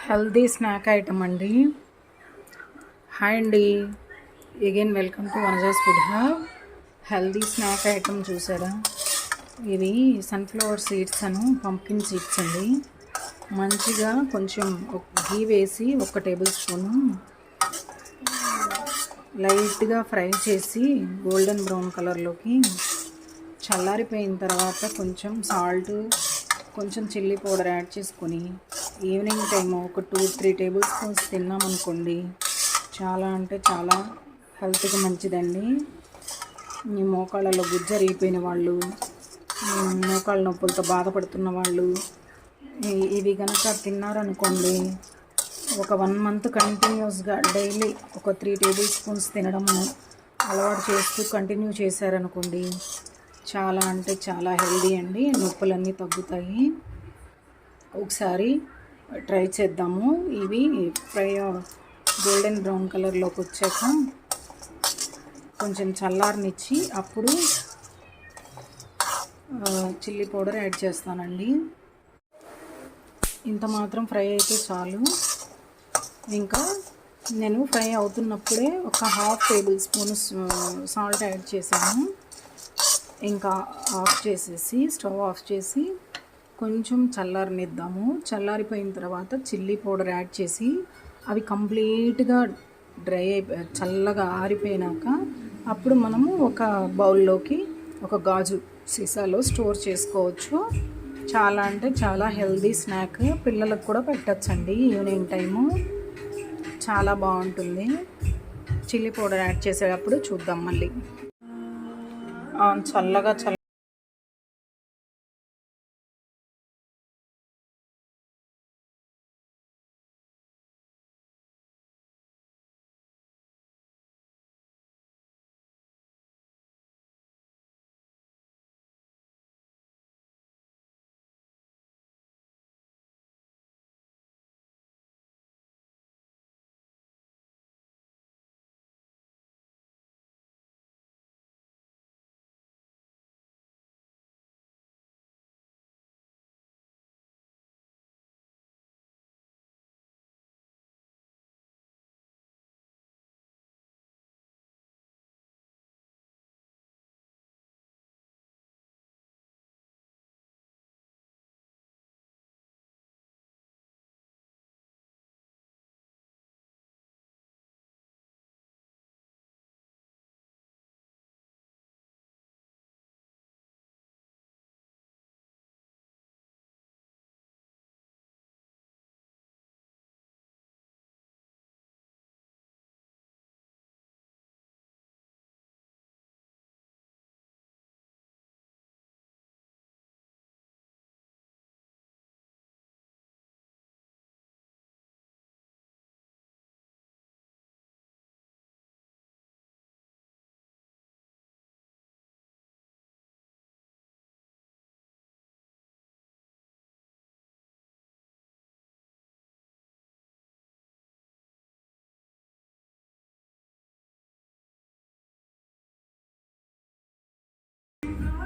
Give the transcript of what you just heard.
Healthy snack item అండి. Hi అండి, again welcome to Vanaja's food hub. Healthy snack item చూసారా, ఇది సన్ఫ్లవర్ సీడ్స్ పంకిన్ సీడ్స్ అండి. మంచిగా కొంచెం ఘీ వేసి 1 టేబుల్ స్పూను లైట్గా ఫ్రై చేసి గోల్డెన్ బ్రౌన్ కలర్లోకి చల్లారిపోయిన తర్వాత కొంచెం సాల్ట్, కొంచెం చిల్లీ పౌడర్ యాడ్ చేసుకొని ఈవినింగ్ టైము ఒక 2-3 టేబుల్ స్పూన్స్ తిన్నామనుకోండి, చాలా అంటే చాలా హెల్త్కి మంచిదండి. ఈ మోకాళ్ళలో గుజ్జరిగిపోయిన వాళ్ళు, మోకాళ్ళ నొప్పులతో బాధపడుతున్న వాళ్ళు ఇవి కనుక తిన్నారనుకోండి, ఒక 1 మంత్ కంటిన్యూస్గా డైలీ ఒక 3 టేబుల్ స్పూన్స్ తినడం అలవాటు చేస్తూ కంటిన్యూ చేశారనుకోండి, చాలా అంటే చాలా హెల్దీ అండి. నొప్పులన్నీ తగ్గుతాయి. ఒకసారి ట్రై చేద్దాము. ఇవి ఫ్రై గోల్డెన్ బ్రౌన్ కలర్లోకి వచ్చాక కొంచెం చల్లారనిచ్చి అప్పుడు చిల్లీ పౌడర్ యాడ్ చేస్తానండి. ఇంత మాత్రం ఫ్రై అయితే చాలు. ఇంకా నేను ఫ్రై అవుతున్నప్పుడే ఒక 1/2 టేబుల్ స్పూన్ సాల్ట్ యాడ్ చేశాను. ఇంకా ఆఫ్ చేసేసి స్టవ్ ఆఫ్ చేసి కొంచెం చల్లారనిద్దాము. చల్లారిపోయిన తర్వాత చిల్లీ పౌడర్ యాడ్ చేసి అవి కంప్లీట్గా డ్రై చల్లగా ఆరిపోయినాక అప్పుడు మనము ఒక బౌల్లోకి ఒక గాజు సీసాలో స్టోర్ చేసుకోవచ్చు. చాలా అంటే చాలా హెల్దీ స్నాక్, పిల్లలకు కూడా పెట్టచ్చండి. ఈవినింగ్ టైము చాలా బాగుంటుంది. చిల్లీ పౌడర్ యాడ్ చేసేటప్పుడు చూద్దాం మళ్ళీ. చల్లగా